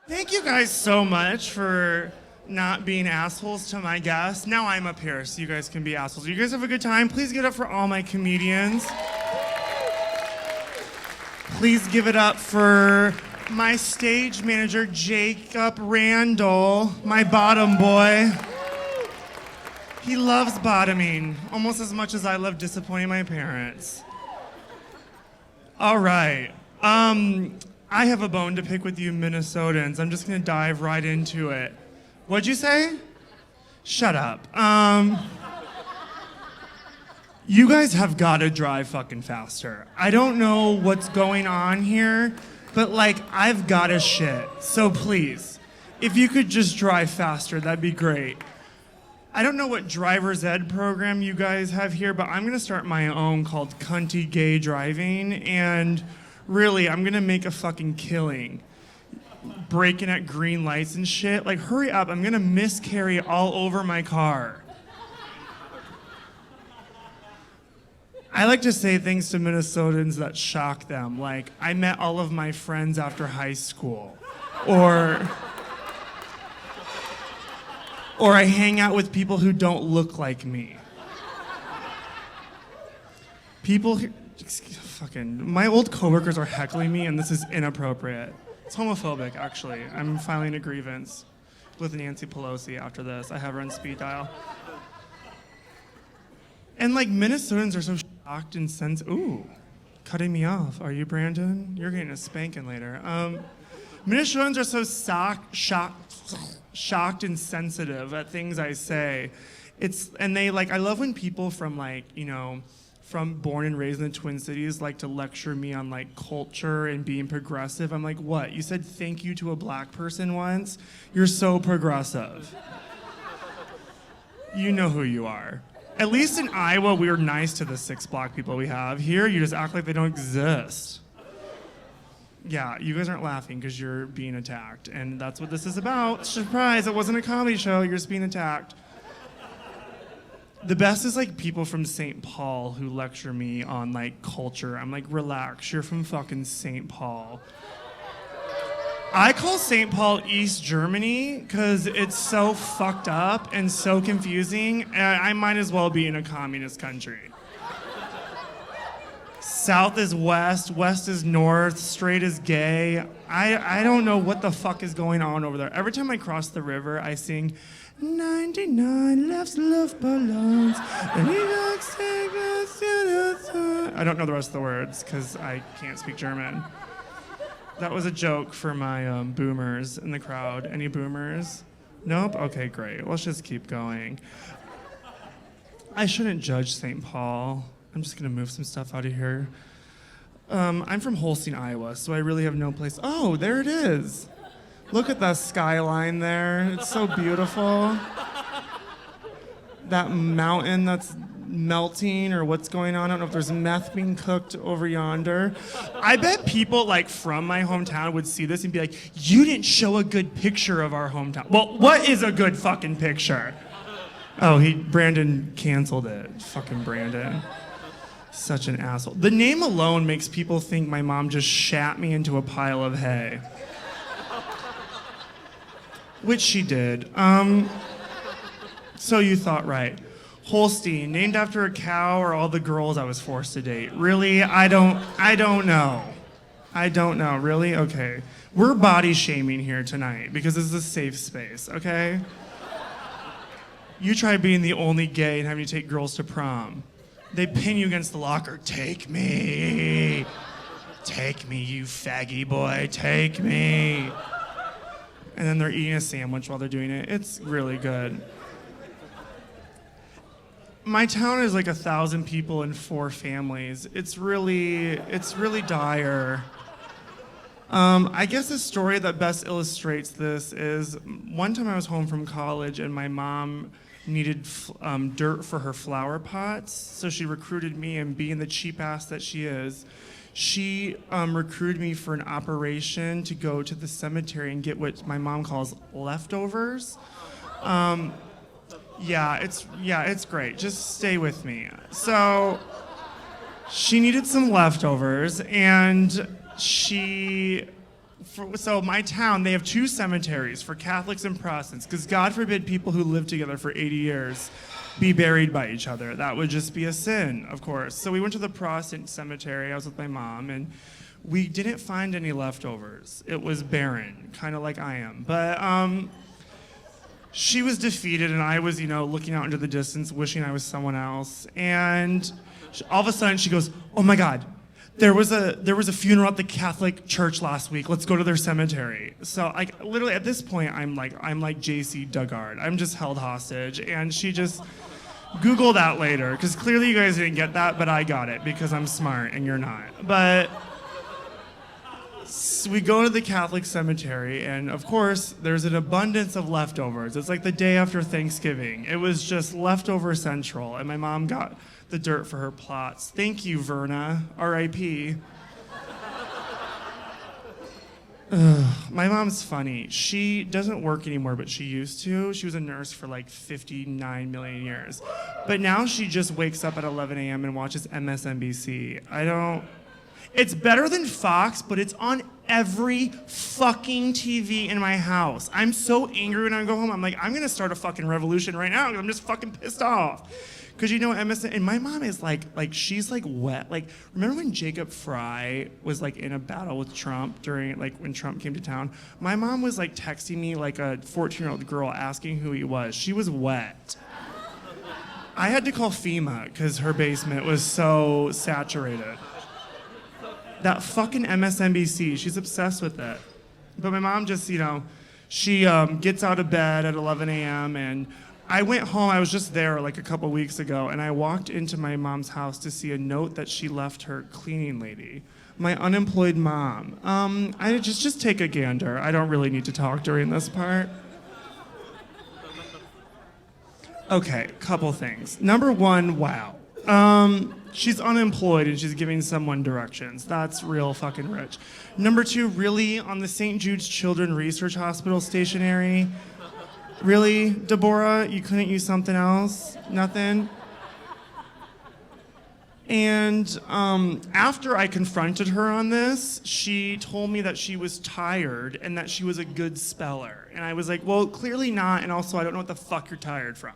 Thank you guys so much for not being assholes to my guests. Now I'm up here, so you guys can be assholes. You guys have a good time. Please give it up for all my comedians. Please give it up for my stage manager, Jacob Randall, my bottom boy. He loves bottoming almost as much as I love disappointing my parents. All right. I have a bone to pick with you Minnesotans. I'm just going to dive right into it. What'd you say? Shut up. You guys have got to drive fucking faster. I don't know what's going on here, but I've got to shit. So please, if you could just drive faster, that'd be great. I don't know what driver's ed program you guys have here, but I'm going to start my own called Cunty Gay Driving, and really, I'm going to make a fucking killing. Braking at green lights and shit. Hurry up, I'm going to miscarry all over my car. I like to say things to Minnesotans that shock them, I met all of my friends after high school, or I hang out with people who don't look like me. My old coworkers are heckling me, and this is inappropriate. It's homophobic, actually. I'm filing a grievance with Nancy Pelosi after this. I have her on speed dial. And Minnesotans are so shocked and ooh, cutting me off. Are you, Brandon? You're getting a spanking later. Minnesotans are so shocked and sensitive at things I say. I love when people from from born and raised in the Twin Cities like to lecture me on culture and being progressive. I'm like, what? You said thank you to a black person once? You're so progressive. You know who you are. At least in Iowa, we were nice to the 6 black people we have. Here, you just act like they don't exist. Yeah, you guys aren't laughing because you're being attacked, and that's what this is about. Surprise, it wasn't a comedy show, you're just being attacked. The best is people from St. Paul who lecture me on culture. I'm like, relax, you're from fucking St. Paul. I call St. Paul East Germany because it's so fucked up and so confusing, and I might as well be in a communist country. South is west, west is north, straight is gay. I don't know what the fuck is going on over there. Every time I cross the river, I sing 99 left Luftballons. I don't know the rest of the words because I can't speak German. That was a joke for my boomers in the crowd. Any boomers? Nope? Okay, great. Let's just keep going. I shouldn't judge St. Paul. I'm just going to move some stuff out of here. I'm from Holstein, Iowa, so I really have no place. Oh, there it is. Look at the skyline there. It's so beautiful. That mountain that's melting or what's going on. I don't know if there's meth being cooked over yonder. I bet people from my hometown would see this and be like, you didn't show a good picture of our hometown. Well, what is a good fucking picture? Oh, Brandon canceled it. Fucking Brandon. Such an asshole. The name alone makes people think my mom just shat me into a pile of hay. Which she did. So you thought right. Holstein, named after a cow or all the girls I was forced to date. Really? I don't know. I don't know. Really? Okay. We're body shaming here tonight because this is a safe space, okay? You try being the only gay and having to take girls to prom. They pin you against the locker. Take me. Take me, you faggy boy. Take me. And then they're eating a sandwich while they're doing it. It's really good. My town is 1,000 people and 4 families. It's really dire. I guess the story that best illustrates this is one time I was home from college and my mom needed dirt for her flower pots, so she recruited me, and being the cheap ass that she is, she recruited me for an operation to go to the cemetery and get what my mom calls leftovers. It's great. Just stay with me. So she needed some leftovers, and she So my town, they have 2 cemeteries for Catholics and Protestants, because God forbid people who live together for 80 years be buried by each other. That would just be a sin, of course. So we went to the Protestant cemetery. I was with my mom, and we didn't find any leftovers. It was barren, kind of like I am. But she was defeated, and I was, looking out into the distance, wishing I was someone else. And all of a sudden, she goes, "Oh my God, there was a funeral at the Catholic Church last week. Let's go to their cemetery." So, literally at this point, I'm like J.C. Dugard. I'm just held hostage, and she just Google that later, because clearly you guys didn't get that, but I got it because I'm smart and you're not. But so we go to the Catholic cemetery, and of course, there's an abundance of leftovers. It's like the day after Thanksgiving. It was just leftover central, and my mom got the dirt for her plots. Thank you, Verna, R.I.P. My mom's funny. She doesn't work anymore, but she used to. She was a nurse for like 59 million years. But now she just wakes up at 11 a.m. and watches MSNBC. It's better than Fox, but it's on every fucking TV in my house. I'm so angry when I go home. I'm like, I'm gonna start a fucking revolution right now because I'm just fucking pissed off. Because MSN, and my mom is like she's like wet. Like, remember when Jacob Fry was like in a battle with Trump during when Trump came to town? My mom was like texting me like a 14-year-old girl asking who he was. She was wet. I had to call FEMA because her basement was so saturated. That fucking MSNBC, she's obsessed with it. But my mom just, she gets out of bed at 11 a.m. and I went home, I was just there like a couple weeks ago, and I walked into my mom's house to see a note that she left her cleaning lady, my unemployed mom. I just take a gander. I don't really need to talk during this part. Okay, couple things. Number one, wow. She's unemployed and she's giving someone directions. That's real fucking rich. Number two, really, on the St. Jude's Children's Research Hospital stationery? Really, Deborah? You couldn't use something else? Nothing? And after I confronted her on this, she told me that she was tired and that she was a good speller. And I was like, well, clearly not, and also I don't know what the fuck you're tired from.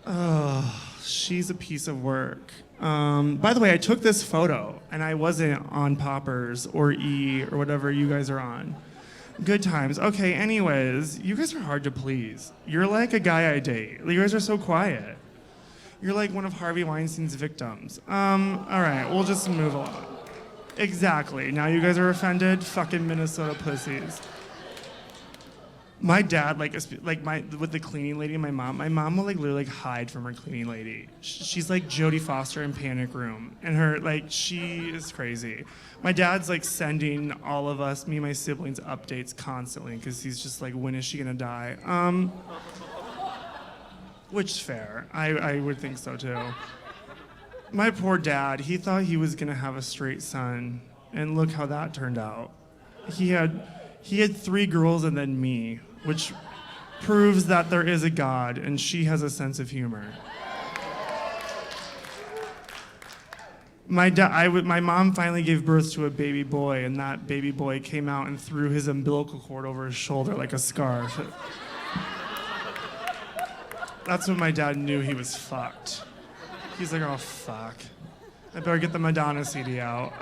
Oh, she's a piece of work. By the way, I took this photo, and I wasn't on Poppers or E or whatever you guys are on. Good times. Okay, anyways, you guys are hard to please. You're like a guy I date. You guys are so quiet. You're like one of Harvey Weinstein's victims. All right, we'll just move along. Exactly. Now you guys are offended? Fucking Minnesota pussies. My dad, with the cleaning lady and my mom will literally hide from her cleaning lady. She's like Jodie Foster in Panic Room, and she is crazy. My dad's sending all of us, me and my siblings, updates constantly because he's just like, when is she gonna die? Which is fair. I would think so too. My poor dad, he thought he was gonna have a straight son, and look how that turned out. He had 3 girls and then me, which proves that there is a God and she has a sense of humor. My mom finally gave birth to a baby boy, and that baby boy came out and threw his umbilical cord over his shoulder like a scarf. That's when my dad knew he was fucked. He's like, oh fuck, I better get the Madonna CD out.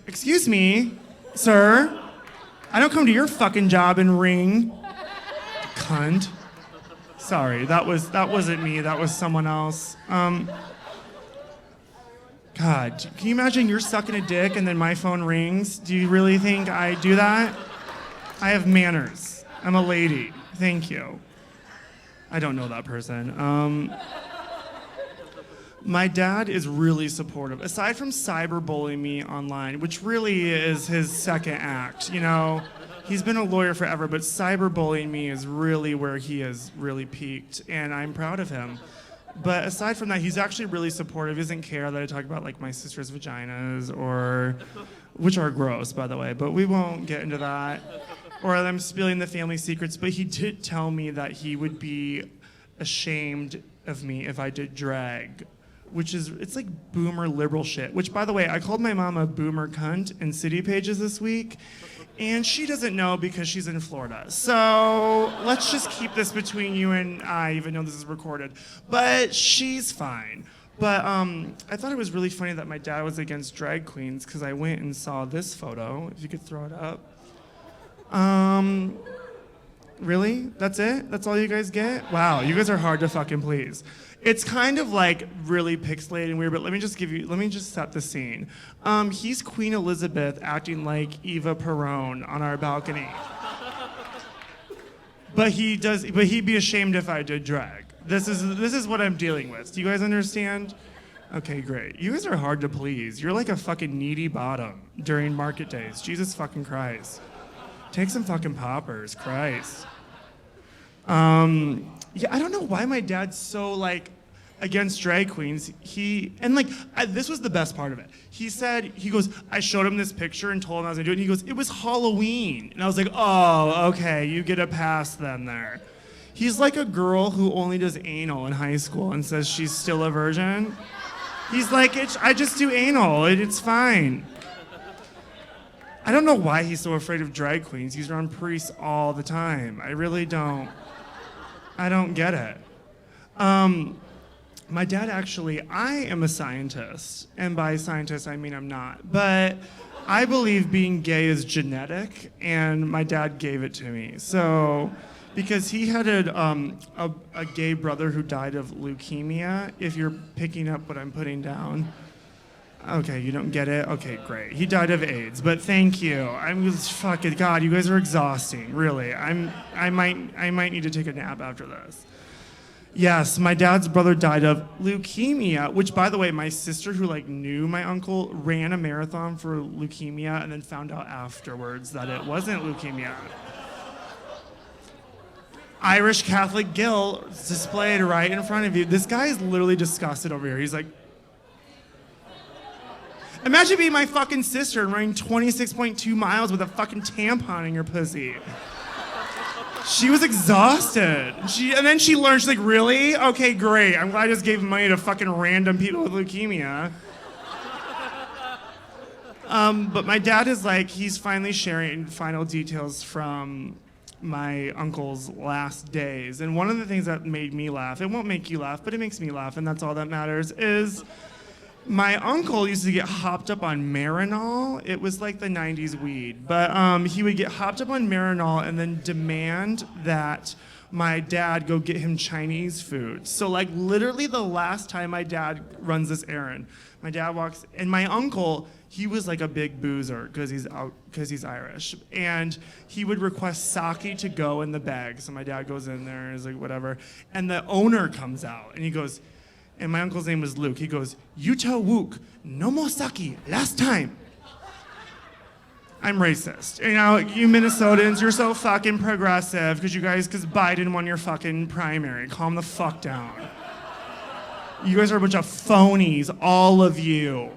Excuse me, sir. I don't come to your fucking job and ring. Cunt. Sorry, that wasn't me. That was someone else. God, can you imagine you're sucking a dick and then my phone rings? Do you really think I do that? I have manners. I'm a lady. Thank you. I don't know that person. My dad is really supportive. Aside from cyberbullying me online, which really is his second act, he's been a lawyer forever, but cyberbullying me is really where he has really peaked, and I'm proud of him. But aside from that, he's actually really supportive. He doesn't care that I talk about my sister's vaginas, which are gross, by the way, but we won't get into that. Or that I'm spilling the family secrets, but he did tell me that he would be ashamed of me if I did drag which is, it's like boomer liberal shit, which, by the way, I called my mom a boomer cunt in City Pages this week, and she doesn't know because she's in Florida. So let's just keep this between you and I, even though this is recorded. But she's fine. But I thought it was really funny that my dad was against drag queens because I went and saw this photo, if you could throw it up. Really? That's it? That's all you guys get? Wow, you guys are hard to fucking please. It's kind of like really pixelated and weird, but let me just set the scene. He's Queen Elizabeth acting like Eva Perón on our balcony. But he'd be ashamed if I did drag. This is what I'm dealing with. Do you guys understand? Okay, great. You guys are hard to please. You're like a fucking needy bottom during market days. Jesus fucking Christ. Take some fucking poppers, Christ. Yeah, I don't know why my dad's so like against drag queens. This was the best part of it. He goes, I showed him this picture and told him I was gonna do it, and he goes, it was Halloween. And I was like, oh, okay, you get a pass then there. He's like a girl who only does anal in high school and says she's still a virgin. He's like, I just do anal, it's fine. I don't know why he's so afraid of drag queens. He's around priests all the time. I really don't. I don't get it. My dad I am a scientist, and by scientist I mean I'm not, but I believe being gay is genetic, and my dad gave it to me. So, because he had a gay brother who died of leukemia, if you're picking up what I'm putting down. Okay, you don't get it? Okay, great. He died of AIDS, but thank you. I'm just fucking God, you guys are exhausting, really. I might need to take a nap after this. Yes, my dad's brother died of leukemia, which, by the way, my sister, who knew my uncle, ran a marathon for leukemia and then found out afterwards that it wasn't leukemia. Irish Catholic guilt displayed right in front of you. This guy is literally disgusted over here. He's like, imagine being my fucking sister and running 26.2 miles with a fucking tampon in your pussy. She was exhausted. And then she learned, she's like, really? Okay, great. I'm glad I just gave money to fucking random people with leukemia. But my dad is he's finally sharing final details from my uncle's last days. And one of the things that made me laugh, it won't make you laugh, but it makes me laugh, and that's all that matters, is my uncle used to get hopped up on Marinol. It was like the 90s weed. But he would get hopped up on Marinol and then demand that my dad go get him Chinese food. So literally the last time my dad runs this errand, my dad walks, and my uncle, he was like a big boozer because he's Irish. And he would request sake to go in the bag. So my dad goes in there and is like, whatever. And the owner comes out and he goes, and my uncle's name was Luke. He goes, you tell Wook, no more sake, last time. I'm racist. You Minnesotans, you're so fucking progressive because Biden won your fucking primary. Calm the fuck down. You guys are a bunch of phonies, all of you.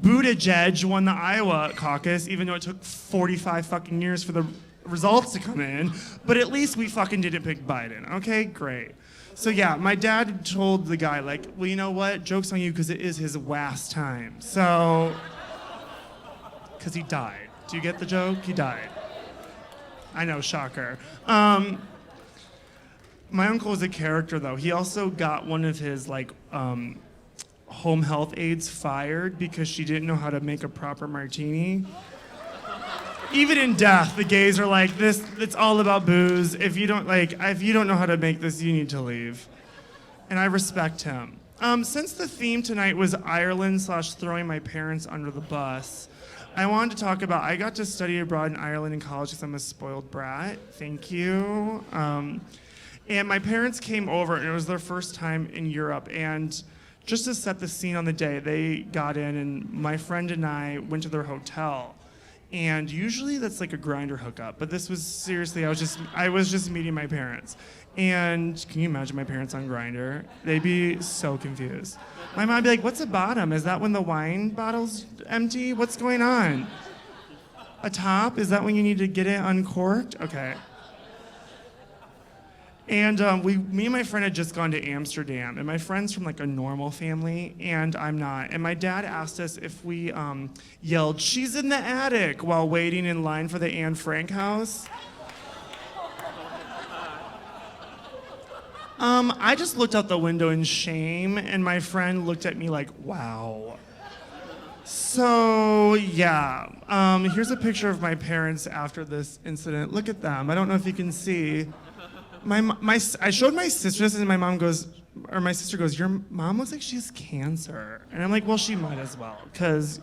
Buttigieg won the Iowa caucus, even though it took 45 fucking years for the results to come in. But at least we fucking didn't pick Biden. Okay, great. So yeah, my dad told the guy, well, you know what? Joke's on you because it is his last time. So, because he died. Do you get the joke? He died. I know, shocker. My uncle was a character, though. He also got one of his, home health aides fired because she didn't know how to make a proper martini. Even in death, the gays are like, it's all about booze. If you don't know how to make this, you need to leave. And I respect him. Since the theme tonight was Ireland / throwing my parents under the bus, I wanted to talk about, I got to study abroad in Ireland in college because I'm a spoiled brat. Thank you. And my parents came over, and it was their first time in Europe. And just to set the scene on the day, they got in, and my friend and I went to their hotel. And usually that's like a grinder hookup, but this was seriously, I was just meeting my parents. And can you imagine my parents on Grindr? They'd be so confused. My mom would be like, what's a bottom? Is that when the wine bottle's empty? What's going on? A top? Is that when you need to get it uncorked? Okay. And me and my friend had just gone to Amsterdam, and my friend's from like a normal family, and I'm not. And my dad asked us if we yelled, "She's in the attic," while waiting in line for the Anne Frank house. I just looked out the window in shame, and my friend looked at me like, wow. So, yeah. Here's a picture of my parents after this incident. Look at them. I don't know if you can see. I showed my sister this, and my sister goes, "Your mom looks like she has cancer." And I'm like, well, she might as well, because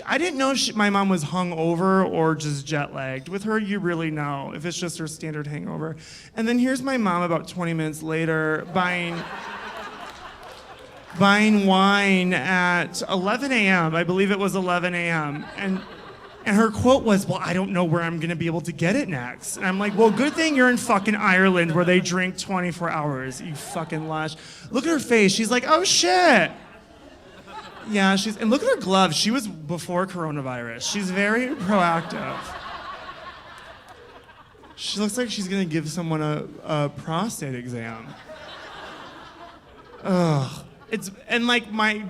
I didn't know my mom was hungover or just jet lagged. With her, you really know if it's just her standard hangover. And then here's my mom about 20 minutes later buying wine at 11 a.m. I believe it was 11 a.m. And her quote was, "Well, I don't know where I'm going to be able to get it next." And I'm like, well, good thing you're in fucking Ireland where they drink 24 hours, you fucking lush. Look at her face. She's like, oh, shit. Yeah, and look at her gloves. She was before coronavirus. She's very proactive. She looks like she's going to give someone a prostate exam. Ugh. And like my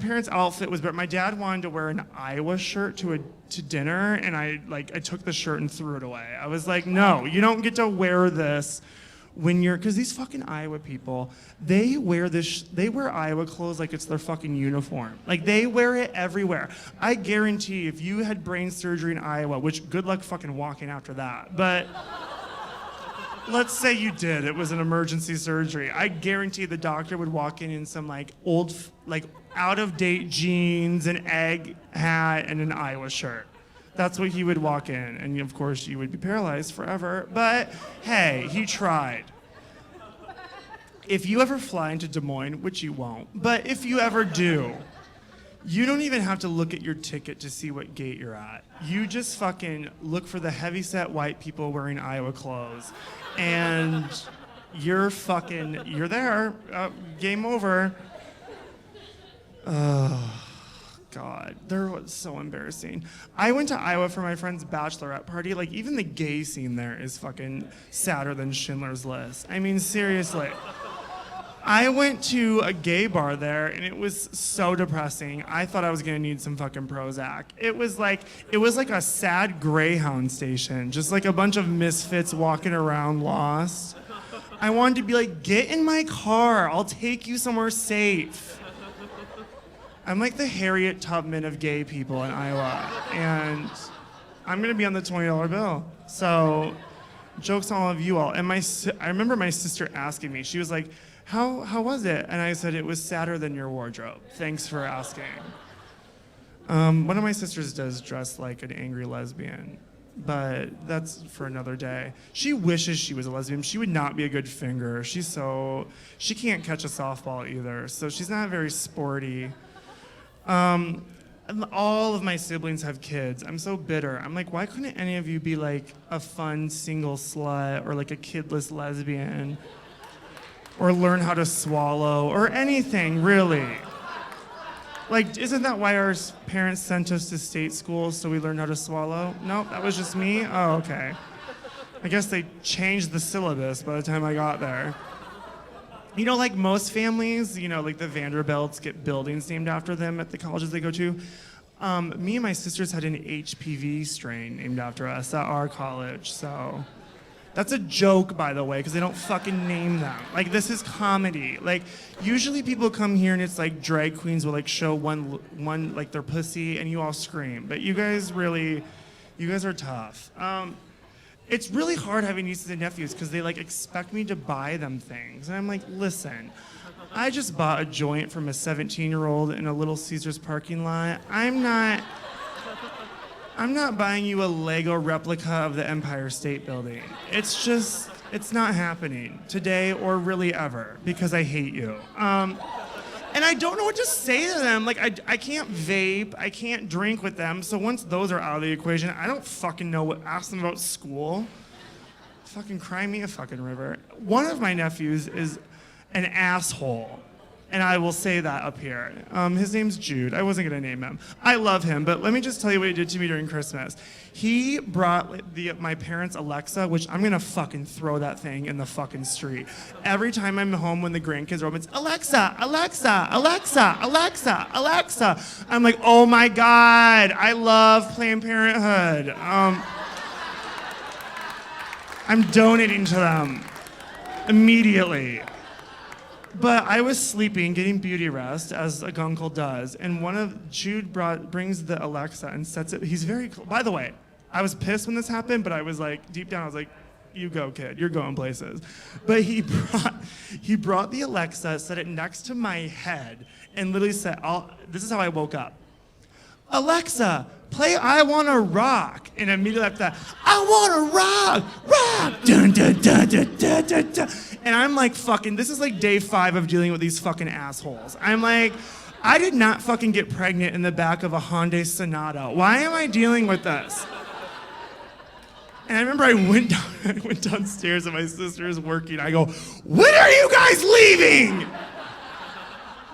parents' outfit was, but my dad wanted to wear an Iowa shirt to dinner, and I took the shirt and threw it away. I was like, no, you don't get to wear this because these fucking Iowa people, they wear Iowa clothes like it's their fucking uniform. Like they wear it everywhere. I guarantee if you had brain surgery in Iowa, which good luck fucking walking after that, but let's say you did, it was an emergency surgery. I guarantee the doctor would walk in some old, out-of-date jeans, an egg hat, and an Iowa shirt. That's what he would walk in, and of course you would be paralyzed forever, but hey, he tried. If you ever fly into Des Moines, which you won't, but if you ever do, you don't even have to look at your ticket to see what gate you're at. You just fucking look for the heavyset white people wearing Iowa clothes, and you're there. Game over. Oh, God. They're so embarrassing. I went to Iowa for my friend's bachelorette party. Like, even the gay scene there is fucking sadder than Schindler's List. I mean, seriously. I went to a gay bar there, and it was so depressing. I thought I was gonna need some fucking Prozac. It was like a sad Greyhound station, just like a bunch of misfits walking around lost. I wanted to be like, get in my car. I'll take you somewhere safe. I'm like the Harriet Tubman of gay people in Iowa, and I'm gonna be on the $20 bill. So, jokes on all of you all. And I remember my sister asking me. She was like, How was it? And I said, it was sadder than your wardrobe. Thanks for asking. One of my sisters does dress like an angry lesbian, but that's for another day. She wishes she was a lesbian. She would not be a good finger. She can't catch a softball either, so she's not very sporty. All of my siblings have kids. I'm so bitter. I'm like, why couldn't any of you be like a fun single slut or like a kidless lesbian? Or learn how to swallow, or anything, really. Like, isn't that why our parents sent us to state schools, so we learned how to swallow? Nope, that was just me? Oh, okay. I guess they changed the syllabus by the time I got there. You know, like most families, like the Vanderbilts get buildings named after them at the colleges they go to. Me and my sisters had an HPV strain named after us at our college, so... That's a joke, by the way, because they don't fucking name them. Like, this is comedy. Like, usually people come here and it's like drag queens will like show one like their pussy and you all scream. But you guys are tough. It's really hard having nieces and nephews because they like expect me to buy them things. And I'm like, listen, I just bought a joint from a 17-year-old in a Little Caesars parking lot. I'm not buying you a Lego replica of the Empire State Building. It's not happening today or really ever because I hate you. And I don't know what to say to them. Like, I can't vape, I can't drink with them. So once those are out of the equation, I don't fucking know ask them about school. Fucking cry me a fucking river. One of my nephews is an asshole. And I will say that up here. His name's Jude. I wasn't going to name him. I love him, but let me just tell you what he did to me during Christmas. He brought my parents' Alexa, which I'm going to fucking throw that thing in the fucking street. Every time I'm home when the grandkids are home, it's Alexa, Alexa, Alexa, Alexa, Alexa. I'm like, oh my God, I love Planned Parenthood. I'm donating to them immediately. But I was sleeping, getting beauty rest, as a gunkle does, and Jude brings the Alexa and sets it. He's very cool. By the way, I was pissed when this happened, but I was like, deep down, I was like, you go, kid. You're going places. But he brought the Alexa, set it next to my head, and literally said, this is how I woke up. Alexa, play I Wanna Rock. And immediately after that, I wanna rock. Dun, dun, dun, dun, dun, dun, dun. And I'm like, fucking, this is like day 5 of dealing with these fucking assholes. I'm like, I did not fucking get pregnant in the back of a Hyundai Sonata. Why am I dealing with this? And I remember I went downstairs and my sister is working. I go, when are you guys leaving?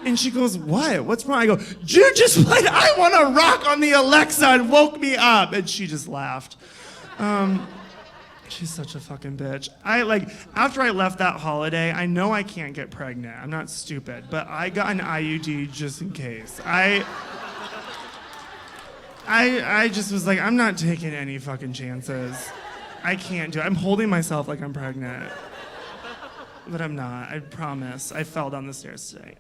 And she goes, what? What's wrong? I go, Jude just played I Wanna Rock on the Alexa and woke me up. And she just laughed. She's such a fucking bitch. After I left that holiday, I know I can't get pregnant. I'm not stupid, but I got an IUD just in case. I just was like, I'm not taking any fucking chances. I can't do it. I'm holding myself like I'm pregnant. But I'm not, I promise. I fell down the stairs today.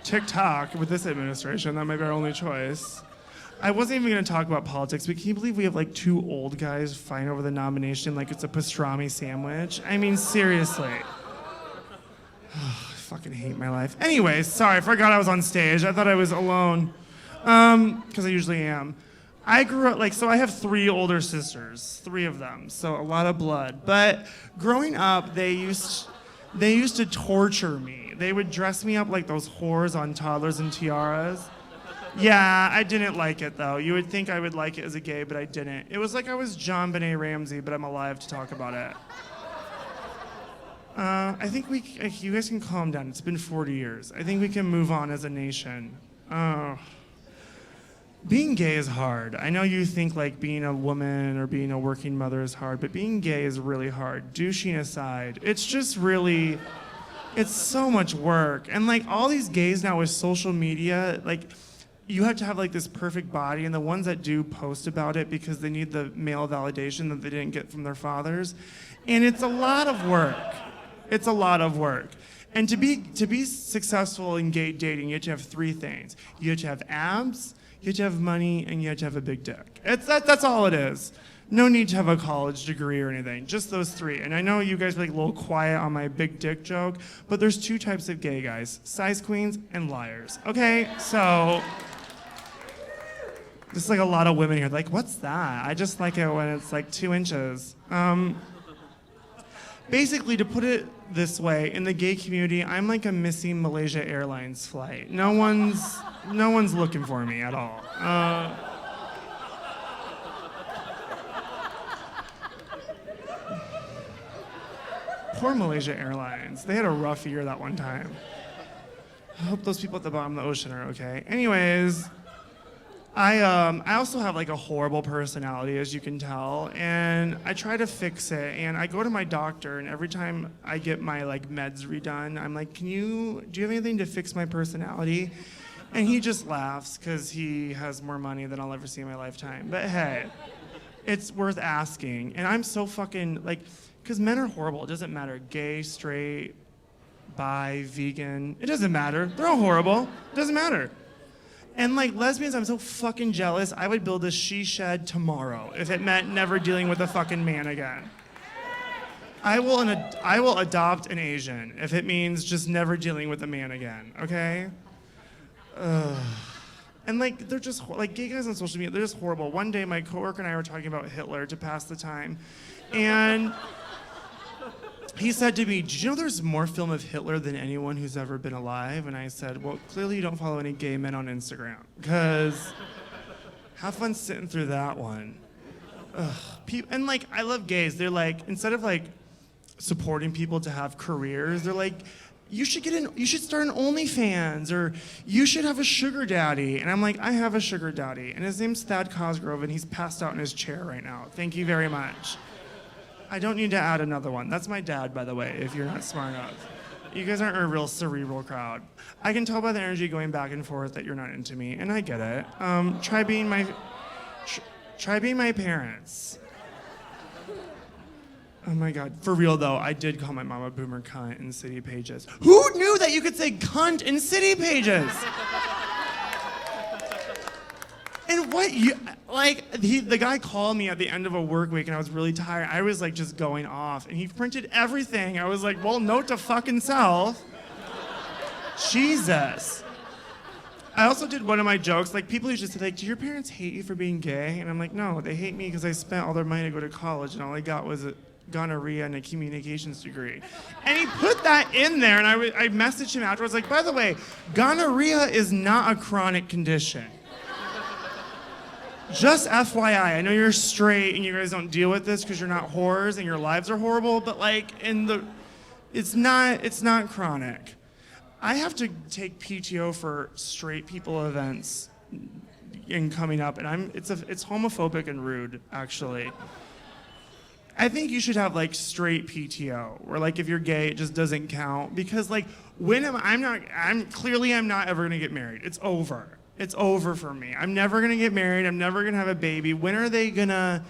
TikTok, with this administration, that might be our only choice. I wasn't even going to talk about politics, but can you believe we have like 2 old guys fighting over the nomination like it's a pastrami sandwich? I mean, seriously. I fucking hate my life. Anyways, sorry, I forgot I was on stage. I thought I was alone, because I usually am. I grew up, so I have 3 older sisters, 3 of them, so a lot of blood. But growing up, they used to torture me. They would dress me up like those whores on Toddlers and Tiaras. Yeah, I didn't like it, though. You would think I would like it as a gay, but I didn't. It was like I was John Benet Ramsey, but I'm alive to talk about it. I think you guys can calm down. It's been 40 years. I think we can move on as a nation. Being gay is hard. I know you think like being a woman or being a working mother is hard, but being gay is really hard. Douching aside, it's just really, it's so much work. And like all these gays now with social media, like you have to have like this perfect body, and the ones that do post about it because they need the male validation that they didn't get from their fathers. And it's a lot of work. It's a lot of work. And to be successful in gay dating, you have to have 3 things. You have to have abs, you have to have money, and you have to have a big dick. That's all it is. No need to have a college degree or anything, just those 3. And I know you guys are like a little quiet on my big dick joke, but there's 2 types of gay guys, size queens and liars. Okay, so there's like a lot of women here like, what's that? I just like it when it's like 2 inches. Basically, to put it this way, in the gay community, I'm like a missing Malaysia Airlines flight. No one's looking for me at all. Poor Malaysia Airlines. They had a rough year that one time. I hope those people at the bottom of the ocean are okay. Anyways, I also have like a horrible personality, as you can tell, and I try to fix it. And I go to my doctor, and every time I get my like meds redone, I'm like, do you have anything to fix my personality? And he just laughs because he has more money than I'll ever see in my lifetime. But hey, it's worth asking. And I'm so fucking like, because men are horrible. It doesn't matter, gay, straight, bi, vegan. It doesn't matter. They're all horrible. It doesn't matter. And like lesbians, I'm so fucking jealous. I would build a she shed tomorrow if it meant never dealing with a fucking man again. I will adopt an Asian if it means just never dealing with a man again. Okay. And like they're just like gay guys on social media. They're just horrible. One day, my coworker and I were talking about Hitler to pass the time, and he said to me, "Did you know there's more film of Hitler than anyone who's ever been alive?" And I said, "Well, clearly you don't follow any gay men on Instagram, because have fun sitting through that one." And like, I love gays. They're like, instead of like, supporting people to have careers. They're like, you should start an OnlyFans, or you should have a sugar daddy. And I'm like, I have a sugar daddy, and his name's Thots Cosgrove, and he's passed out in his chair right now. Thank you very much. I don't need to add another one. That's my dad, by the way, if you're not smart enough. You guys aren't a real cerebral crowd. I can tell by the energy going back and forth that you're not into me, and I get it. Try being my parents. Oh my God. For real though, I did call my mom a boomer cunt in city pages. Who knew that you could say cunt in city pages? And the guy called me at the end of a work week and I was really tired. I was like just going off and he printed everything. I was like, well, note to fucking self. Jesus. I also did one of my jokes, like people used to say, like, do your parents hate you for being gay? And I'm like, no, they hate me because I spent all their money to go to college and all I got was gonorrhea and a communications degree. And he put that in there and I messaged him afterwards, like, by the way, gonorrhea is not a chronic condition. Just FYI, I know you're straight and you guys don't deal with this because you're not whores and your lives are horrible, but like it's not chronic. I have to take PTO for straight people events in coming up, and it's homophobic and rude, actually. I think you should have like straight PTO, where like if you're gay, it just doesn't count, because like I'm not ever gonna get married. It's over. It's over for me. I'm never gonna get married. I'm never gonna have a baby. When are they gonna,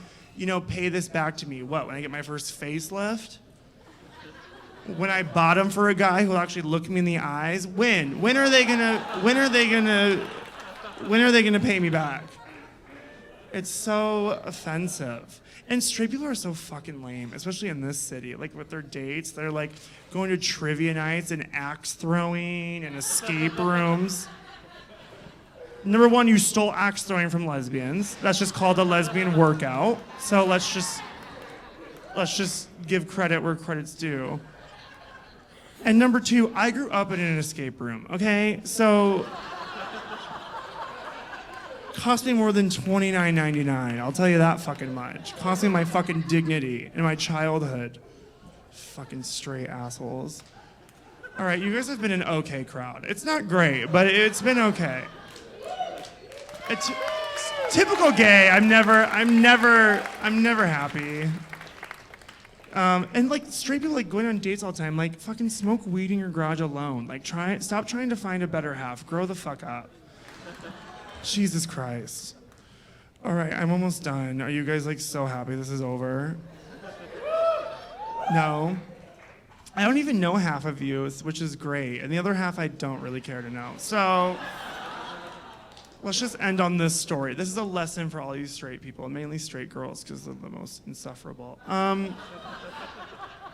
pay this back to me? What, when I get my first facelift? When I bottom for a guy who'll actually look me in the eyes? When? When are they gonna pay me back? It's so offensive. And straight people are so fucking lame, especially in this city. Like with their dates, they're like going to trivia nights and axe throwing and escape rooms. Number one, you stole axe throwing from lesbians. That's just called a lesbian workout. So let's just give credit where credit's due. And number two, I grew up in an escape room, okay? So cost me more than $29.99. I'll tell you that fucking much. Cost me my fucking dignity and my childhood. Fucking straight assholes. All right, you guys have been an okay crowd. It's not great, but it's been okay. It's typical gay. I'm never happy. And like straight people like going on dates all the time, like fucking smoke weed in your garage alone. Like stop trying to find a better half. Grow the fuck up. Jesus Christ. All right, I'm almost done. Are you guys like so happy this is over? No. I don't even know half of you, which is great. And the other half I don't really care to know. So let's just end on this story. This is a lesson for all you straight people, mainly straight girls because they're the most insufferable.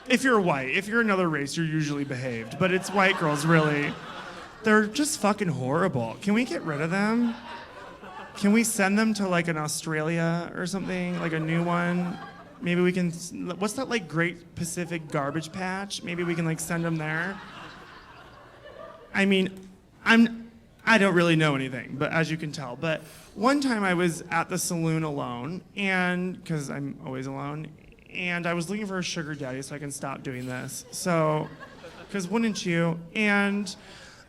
If you're white, if you're another race, you're usually behaved. But it's white girls, really. They're just fucking horrible. Can we get rid of them? Can we send them to like an Australia or something, like a new one? Maybe we can, what's that like Great Pacific Garbage Patch? Maybe we can like send them there. I mean, I don't really know anything, but as you can tell. But one time I was at the saloon alone, and because I'm always alone, and I was looking for a sugar daddy so I can stop doing this. So, because wouldn't you? And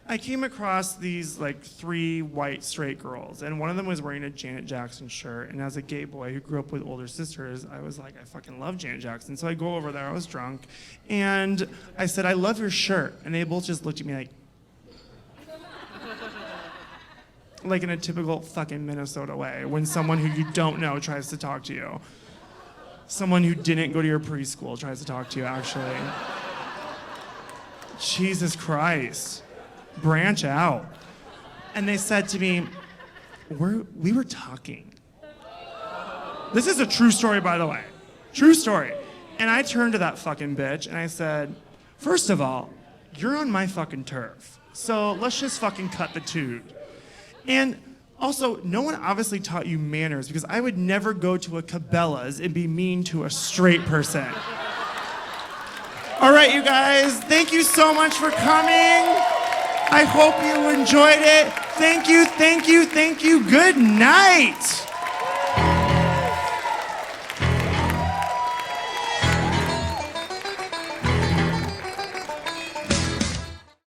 I came across these like 3 white straight girls, and one of them was wearing a Janet Jackson shirt. And as a gay boy who grew up with older sisters, I was like, I fucking love Janet Jackson. So I go over there, I was drunk, and I said, I love your shirt. And they both just looked at me like in a typical fucking Minnesota way, when someone who you don't know tries to talk to you. Someone who didn't go to your preschool tries to talk to you, actually. Jesus Christ. Branch out. And they said to me, we were talking. This is a true story, by the way. True story. And I turned to that fucking bitch and I said, first of all, you're on my fucking turf. So let's just fucking cut the tube. And also, no one obviously taught you manners, because I would never go to a Cabela's and be mean to a straight person. All right, you guys, thank you so much for coming. I hope you enjoyed it. Thank you. Good night.